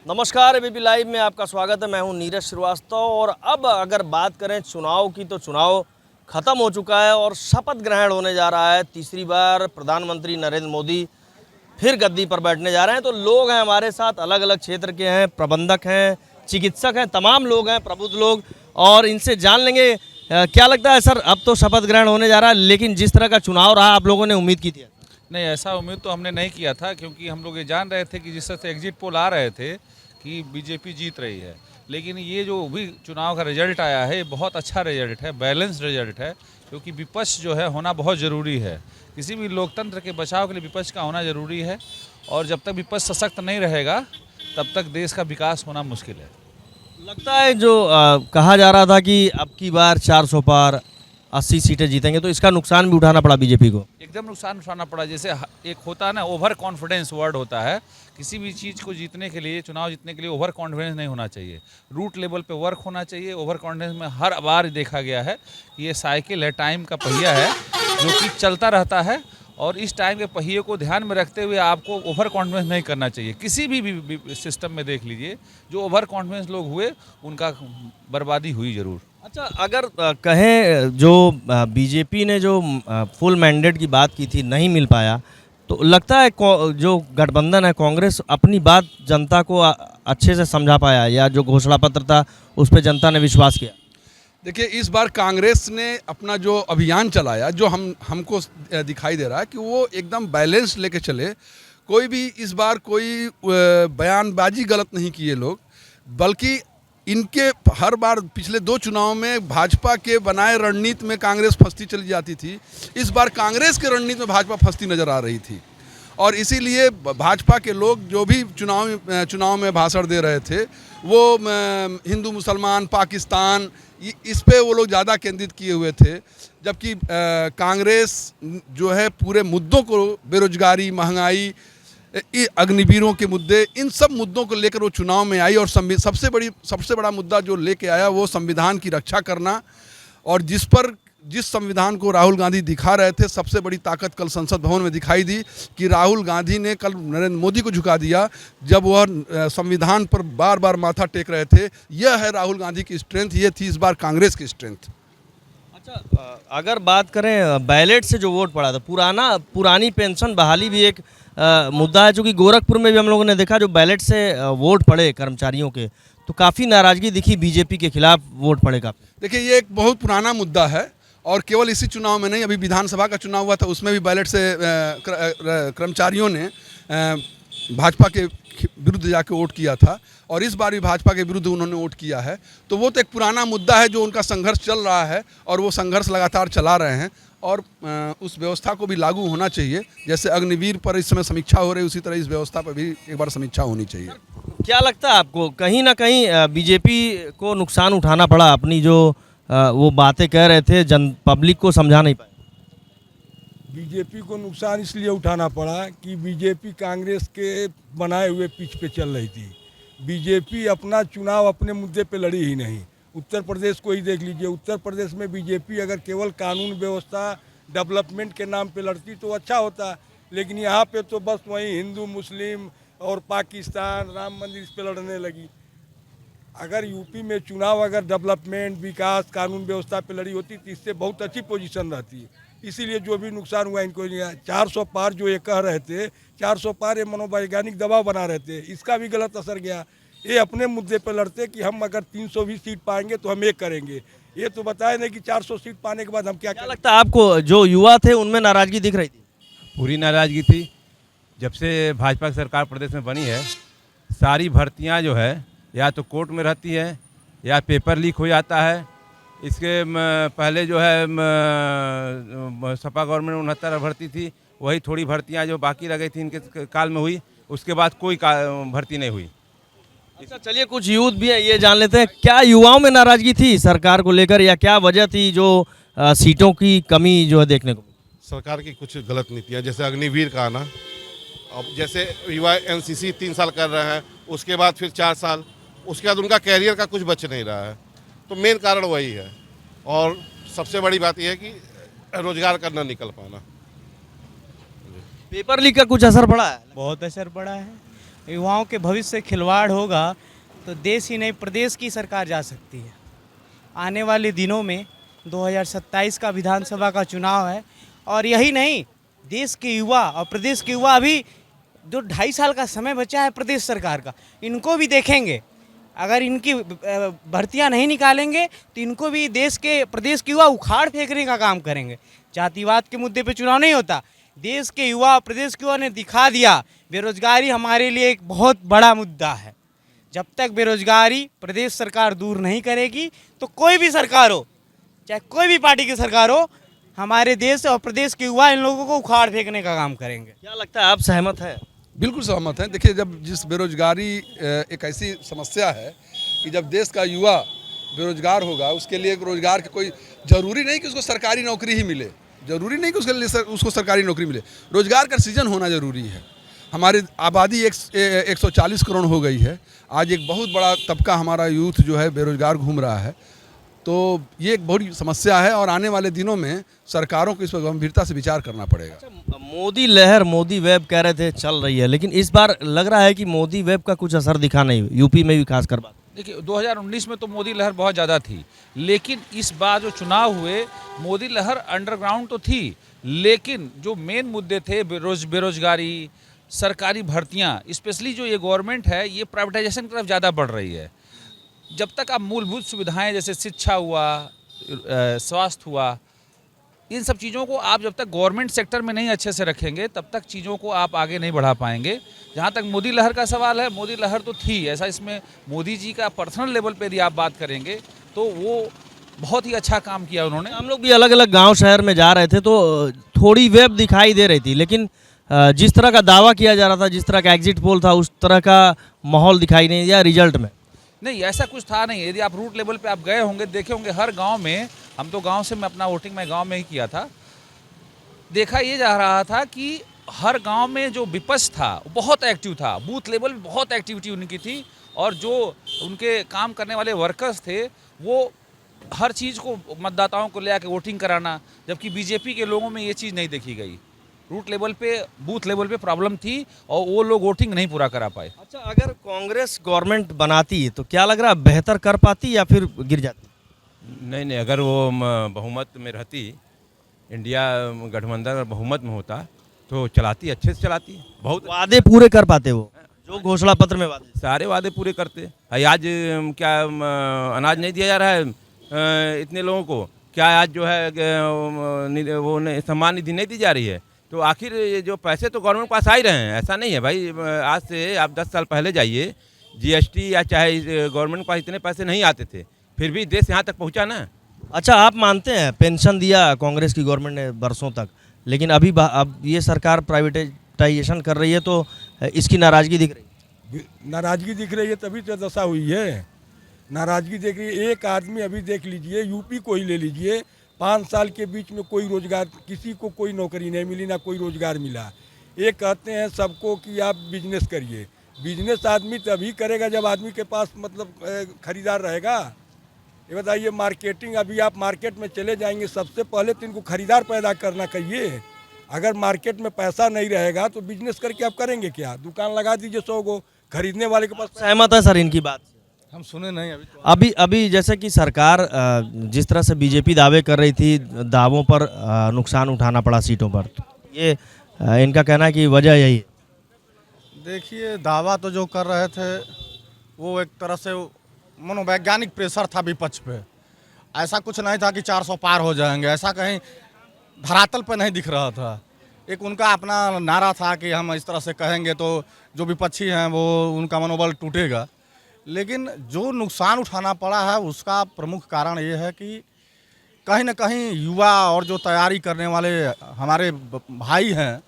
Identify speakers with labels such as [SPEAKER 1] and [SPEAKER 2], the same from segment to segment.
[SPEAKER 1] नमस्कार, ABP live में आपका स्वागत है। मैं हूं नीरज श्रीवास्तव। और अब अगर बात करें चुनाव की तो चुनाव खत्म हो चुका है और शपथ ग्रहण होने जा रहा है। तीसरी बार प्रधानमंत्री नरेंद्र मोदी फिर गद्दी पर बैठने जा रहे हैं। तो लोग हैं हमारे साथ, अलग अलग क्षेत्र के हैं, प्रबंधक हैं, चिकित्सक हैं, तमाम लोग हैं, प्रबुद्ध लोग, और इनसे जान लेंगे क्या लगता है सर। अब तो शपथ ग्रहण होने जा रहा है, लेकिन जिस तरह का चुनाव रहा आप लोगों ने उम्मीद की थी?
[SPEAKER 2] नहीं, ऐसा उम्मीद तो हमने नहीं किया था, क्योंकि हम लोग ये जान रहे थे कि जिस तरह से एग्जिट पोल आ रहे थे कि बीजेपी जीत रही है। लेकिन ये जो भी चुनाव का रिजल्ट आया है, ये बहुत अच्छा रिजल्ट है, बैलेंस्ड रिजल्ट है, क्योंकि विपक्ष जो है होना बहुत ज़रूरी है। किसी भी लोकतंत्र के बचाव के लिए विपक्ष का होना ज़रूरी है, और जब तक विपक्ष सशक्त नहीं रहेगा तब तक देश का विकास होना मुश्किल है।
[SPEAKER 1] लगता है जो कहा जा रहा था कि अब की बार 400 पार 80 सीटें जीतेंगे, तो इसका नुकसान भी उठाना पड़ा बीजेपी को।
[SPEAKER 2] एकदम नुकसान उठाना पड़ा। जैसे एक होता है ना, ओवर कॉन्फिडेंस वर्ड होता है। किसी भी चीज़ को जीतने के लिए, चुनाव जीतने के लिए ओवर कॉन्फिडेंस नहीं होना चाहिए। रूट लेवल पे वर्क होना चाहिए। ओवर कॉन्फिडेंस में हर बार देखा गया है कि ये साइकिल है, टाइम का पहिया है, जो कि चलता रहता है, और इस टाइम के पहिए को ध्यान में रखते हुए आपको ओवर कॉन्फिडेंस नहीं करना चाहिए। किसी भी सिस्टम में देख लीजिए, जो ओवर कॉन्फिडेंस लोग हुए उनका बर्बादी हुई ज़रूर।
[SPEAKER 1] अच्छा, अगर कहें जो बीजेपी ने जो फुल मैंडेट की बात की थी, नहीं मिल पाया, तो लगता है जो गठबंधन है कांग्रेस अपनी बात जनता को अच्छे से समझा पाया, या जो घोषणा पत्र था उस पर जनता ने विश्वास किया?
[SPEAKER 3] देखिए, इस बार कांग्रेस ने अपना जो अभियान चलाया, जो हमको दिखाई दे रहा है कि वो एकदम बैलेंस लेके चले। कोई भी इस बार कोई बयानबाजी गलत नहीं किए लोग, बल्कि इनके हर बार पिछले 2 चुनाव में भाजपा के बनाए रणनीति में कांग्रेस फंसती चली जाती थी। इस बार कांग्रेस के रणनीति में भाजपा फंसती नज़र आ रही थी, और इसीलिए भाजपा के लोग जो भी चुनाव में भाषण दे रहे थे, वो हिंदू मुसलमान पाकिस्तान इस पे वो लोग ज़्यादा केंद्रित किए हुए थे। जबकि कांग्रेस जो है पूरे मुद्दों को, बेरोजगारी, महंगाई, अग्निवीरों के मुद्दे, इन सब मुद्दों को लेकर वो चुनाव में आई, और सबसे बड़ा मुद्दा जो लेके आया वो संविधान की रक्षा करना। और जिस संविधान को राहुल गांधी दिखा रहे थे, सबसे बड़ी ताकत कल संसद भवन में दिखाई दी कि राहुल गांधी ने कल नरेंद्र मोदी को झुका दिया, जब वह संविधान पर बार बार माथा टेक रहे थे। यह है राहुल गांधी की स्ट्रेंथ, ये थी इस बार कांग्रेस की स्ट्रेंथ।
[SPEAKER 1] अच्छा, अगर बात करें बैलेट से जो वोट पड़ा था, पुरानी पेंशन बहाली भी एक मुद्दा है, चूँकि गोरखपुर में भी हम लोगों ने देखा जो बैलेट से वोट पड़े कर्मचारियों के, तो काफ़ी नाराज़गी दिखी बीजेपी के खिलाफ वोट पड़े का।
[SPEAKER 3] देखिए, ये एक बहुत पुराना मुद्दा है, और केवल इसी चुनाव में नहीं, अभी विधानसभा का चुनाव हुआ था, उसमें भी बैलेट से कर्मचारियों ने भाजपा के विरुद्ध जाके वोट किया था, और इस बार भी भाजपा के विरुद्ध उन्होंने वोट किया है। तो वो तो एक पुराना मुद्दा है, जो उनका संघर्ष चल रहा है, और वो संघर्ष लगातार चला रहे हैं, और उस व्यवस्था को भी लागू होना चाहिए। जैसे अग्निवीर पर इस समय समीक्षा हो रही है, उसी तरह इस व्यवस्था पर भी एक बार समीक्षा होनी चाहिए।
[SPEAKER 1] क्या लगता है आपको, कहीं ना कहीं बीजेपी को नुकसान उठाना पड़ा? अपनी जो वो बातें कह रहे थे, पब्लिक को समझा नहीं पाए।
[SPEAKER 4] बीजेपी को नुकसान इसलिए उठाना पड़ा कि बीजेपी कांग्रेस के बनाए हुए पिच पे चल रही थी। बीजेपी अपना चुनाव अपने मुद्दे पे लड़ी ही नहीं। उत्तर प्रदेश को ही देख लीजिए, उत्तर प्रदेश में बीजेपी अगर केवल कानून व्यवस्था डेवलपमेंट के नाम पे लड़ती तो अच्छा होता, लेकिन यहाँ पे तो बस वहीं हिंदू मुस्लिम और पाकिस्तान, राम मंदिर इस पे लड़ने लगी। अगर यूपी में चुनाव अगर डेवलपमेंट, विकास, कानून व्यवस्था पे लड़ी होती तो इससे बहुत अच्छी पोजीशन रहती है। इसीलिए जो भी नुकसान हुआ इनको 400 पार जो ये कह रहे थे, 400 पार ये मनोवैज्ञानिक दबाव बना रहे थे, इसका भी गलत असर गया। ये अपने मुद्दे पर लड़ते कि हम अगर 320 सीट पाएंगे तो हम एक करेंगे, ये तो बताए नहीं कि 400 सीट पाने के बाद हम क्या
[SPEAKER 1] लगता है आपको, जो युवा थे उनमें नाराजगी दिख रही थी?
[SPEAKER 5] पूरी नाराज़गी थी। जब से भाजपा की सरकार प्रदेश में बनी है, सारी भर्तियां जो है या तो कोर्ट में रहती है या पेपर लीक हो जाता है। इसके पहले जो है सपा गवर्नमेंट 69 भर्ती थी, वही थोड़ी भर्तियां जो बाकी रह गई थी इनके काल में हुई, उसके बाद कोई भर्ती नहीं हुई।
[SPEAKER 1] अच्छा, चलिए, कुछ यूथ भी है, ये जान लेते हैं, क्या युवाओं में नाराजगी थी सरकार को लेकर, या क्या वजह थी जो सीटों की कमी जो है देखने को?
[SPEAKER 6] सरकार की कुछ गलत नीतियाँ, जैसे अग्निवीर का आना। अब जैसे युवा एनसीसी 3 साल कर रहे हैं, उसके बाद फिर 4 साल, उसके बाद उनका कैरियर का कुछ बच नहीं रहा है। तो मेन कारण वही है, और सबसे बड़ी बात यह है कि रोजगार का न निकल पाना।
[SPEAKER 1] पेपर लीक का कुछ असर पड़ा है?
[SPEAKER 7] बहुत असर पड़ा है। युवाओं के भविष्य से खिलवाड़ होगा तो देश ही नहीं प्रदेश की सरकार जा सकती है। आने वाले दिनों में 2027 का विधानसभा का चुनाव है और यही नहीं, देश के युवा और प्रदेश के युवा अभी जो 2.5 साल का समय बचा है प्रदेश सरकार का, इनको भी देखेंगे। अगर इनकी भर्तियां नहीं निकालेंगे तो इनको भी देश के प्रदेश के युवा उखाड़ फेंकने का काम करेंगे। जातिवाद के मुद्दे पे चुनाव नहीं होता। देश के युवा प्रदेश के युवा ने दिखा दिया बेरोजगारी हमारे लिए एक बहुत बड़ा मुद्दा है। जब तक बेरोजगारी प्रदेश सरकार दूर नहीं करेगी तो कोई भी सरकार हो, चाहे कोई भी पार्टी की सरकार हो, हमारे देश और प्रदेश के युवा इन लोगों को उखाड़ फेंकने का काम करेंगे।
[SPEAKER 1] क्या लगता है, आप सहमत हैं?
[SPEAKER 3] बिल्कुल सहमत हैं। देखिए, जब जिस बेरोजगारी एक ऐसी समस्या है कि जब देश का युवा बेरोजगार होगा, उसके लिए रोजगार की कोई ज़रूरी नहीं कि उसको सरकारी नौकरी ही मिले, ज़रूरी नहीं कि उसके लिए उसको सरकारी नौकरी मिले, रोजगार का सृजन होना ज़रूरी है। हमारी आबादी 140 करोड़ हो गई है। आज एक बहुत बड़ा तबका हमारा यूथ जो है बेरोजगार घूम रहा है, तो ये एक बड़ी समस्या है और आने वाले दिनों में सरकारों को इस पर गंभीरता से विचार करना पड़ेगा।
[SPEAKER 1] मोदी लहर, मोदी वेब कह रहे थे चल रही है, लेकिन इस बार लग रहा है कि मोदी वेब का कुछ असर दिखा नहीं, यूपी में भी खासकर बात।
[SPEAKER 2] देखिए 2019 में तो मोदी लहर बहुत ज़्यादा थी, लेकिन इस बार जो चुनाव हुए मोदी लहर अंडरग्राउंड तो थी, लेकिन जो मेन मुद्दे थे बेरोजगारी, सरकारी भर्तियां, स्पेशली जो ये गवर्नमेंट है ये प्राइवेटाइजेशन की तरफ ज़्यादा बढ़ रही है। जब तक आप मूलभूत सुविधाएं जैसे शिक्षा हुआ, स्वास्थ्य हुआ, इन सब चीज़ों को आप जब तक गवर्नमेंट सेक्टर में नहीं अच्छे से रखेंगे तब तक चीज़ों को आप आगे नहीं बढ़ा पाएंगे। जहाँ तक मोदी लहर का सवाल है, मोदी लहर तो थी, ऐसा इसमें मोदी जी का पर्सनल लेवल पे यदि आप बात करेंगे तो वो बहुत ही अच्छा काम किया उन्होंने।
[SPEAKER 1] हम लोग भी अलग अलग गांव शहर में जा रहे थे तो थोड़ी वेब दिखाई दे रही थी, लेकिन जिस तरह का दावा किया जा रहा था, जिस तरह का एग्जिट पोल था, उस तरह का माहौल दिखाई नहीं दिया रिजल्ट में।
[SPEAKER 2] नहीं, ऐसा कुछ था नहीं। यदि आप रूट लेवल पे आप गए होंगे, देखे होंगे हर गांव में, हम तो गांव से मैं अपना वोटिंग मैं गांव में ही किया था, देखा ये जा रहा था कि हर गांव में जो विपक्ष था वो बहुत एक्टिव था, बूथ लेवल पे बहुत एक्टिविटी उनकी थी और जो उनके काम करने वाले वर्कर्स थे वो हर चीज़ को मतदाताओं को ले आके वोटिंग कराना, जबकि बीजेपी के लोगों में ये चीज़ नहीं देखी गई। रूट लेवल पे, बूथ लेवल पे प्रॉब्लम थी और वो लोग वोटिंग नहीं पूरा करा पाए।
[SPEAKER 1] अच्छा, अगर कांग्रेस गवर्नमेंट बनाती तो क्या लग रहा है, बेहतर कर पाती या फिर गिर जाती?
[SPEAKER 5] नहीं, अगर वो बहुमत में रहती, इंडिया गठबंधन बहुमत में होता तो चलाती, अच्छे से चलाती। बहुत
[SPEAKER 1] वादे पूरे कर पाते वो जो घोषणा पत्र में वादे?
[SPEAKER 5] सारे वादे पूरे करते। आज क्या अनाज नहीं दिया जा रहा है इतने लोगों को? क्या आज जो है वो सम्मान निधि नहीं दी जा रही है? तो आखिर ये जो पैसे तो गवर्नमेंट के पास आ ही रहे हैं, ऐसा नहीं है भाई। आज से आप 10 साल पहले जाइए, जीएसटी या चाहे गवर्नमेंट के पास इतने पैसे नहीं आते थे, फिर भी देश यहाँ तक पहुँचा ना।
[SPEAKER 1] अच्छा, आप मानते हैं पेंशन दिया कांग्रेस की गवर्नमेंट ने बरसों तक, लेकिन अब ये सरकार प्राइवेटाइजेशन कर रही है तो इसकी नाराजगी दिख रही है?
[SPEAKER 4] नाराजगी दिख रही है, तभी तो दशा हुई है। नाराजगी देख रही है। एक आदमी अभी देख लीजिए, यूपी को ही ले लीजिए, 5 साल के बीच में कोई रोजगार, किसी को कोई नौकरी नहीं मिली, ना कोई रोजगार मिला। ये कहते हैं सबको कि आप बिजनेस करिए। बिजनेस आदमी तभी करेगा जब आदमी के पास मतलब खरीदार रहेगा। ये बताइए, मार्केटिंग, अभी आप मार्केट में चले जाएंगे, सबसे पहले तो इनको खरीदार पैदा करना चाहिए। अगर मार्केट में पैसा नहीं रहेगा तो बिजनेस करके आप करेंगे क्या? दुकान लगा दीजिए 100 गो, खरीदने वाले के पास।
[SPEAKER 1] सहमत है सर इनकी बात से?
[SPEAKER 4] हम सुने नहीं अभी तो।
[SPEAKER 1] अभी जैसे कि सरकार जिस तरह से बीजेपी दावे कर रही थी, दावों पर नुकसान उठाना पड़ा सीटों पर, तो ये इनका कहना है कि वजह यही है।
[SPEAKER 8] देखिए, दावा तो जो कर रहे थे वो एक तरह से मनोवैज्ञानिक प्रेशर था विपक्ष पे। ऐसा कुछ नहीं था कि 400 पार हो जाएंगे, ऐसा कहीं धरातल पे नहीं दिख रहा था। एक उनका अपना नारा था कि हम इस तरह से कहेंगे तो जो विपक्षी हैं वो उनका मनोबल टूटेगा। लेकिन जो नुकसान उठाना पड़ा है उसका प्रमुख कारण ये है कि कहीं ना कहीं युवा और जो तैयारी करने वाले हमारे भाई हैं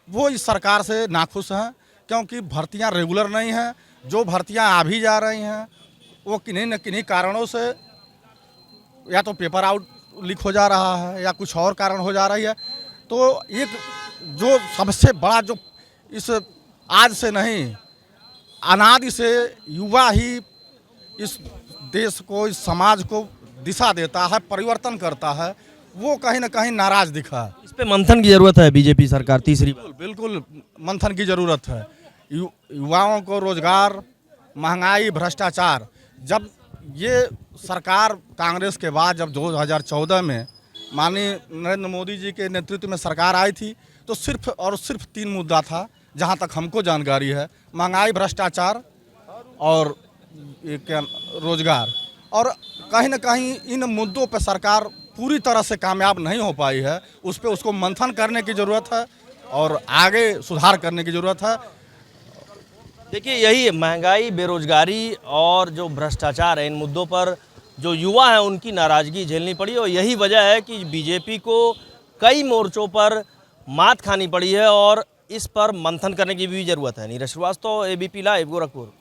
[SPEAKER 8] वो इस सरकार से नाखुश हैं, क्योंकि भर्तियां रेगुलर नहीं हैं। जो भर्तियां आ भी जा रही हैं वो किन्हीं न किन्हीं कारणों से या तो पेपर आउट लीक हो जा रहा है या कुछ और कारण हो जा रही है। तो एक जो सबसे बड़ा जो इस आज से नहीं अनादि से युवा ही इस देश को, इस समाज को दिशा देता है, परिवर्तन करता है, वो कहीं ना कहीं नाराज दिखा।
[SPEAKER 1] इस पे मंथन की जरूरत है बीजेपी सरकार तीसरी बार।
[SPEAKER 8] बिल्कुल मंथन की ज़रूरत है। युवाओं को रोजगार, महंगाई, भ्रष्टाचार। जब ये सरकार कांग्रेस के बाद जब 2014 में माननीय नरेंद्र मोदी जी के नेतृत्व में सरकार आई थी तो सिर्फ और सिर्फ 3 मुद्दा था जहां तक हमको जानकारी है, महंगाई, भ्रष्टाचार और ये क्या रोजगार। और कहीं ना कहीं इन मुद्दों पर सरकार पूरी तरह से कामयाब नहीं हो पाई है। उस पर उसको मंथन करने की ज़रूरत है और आगे सुधार करने की ज़रूरत है।
[SPEAKER 1] देखिए, यही महंगाई, बेरोजगारी और जो भ्रष्टाचार है, इन मुद्दों पर जो युवा हैं उनकी नाराज़गी झेलनी पड़ी और यही वजह है कि बीजेपी को कई मोर्चों पर मात खानी पड़ी है और इस पर मंथन करने की भी ज़रूरत है। Neeraj Shrivastava, ABP live, Gorakhpur.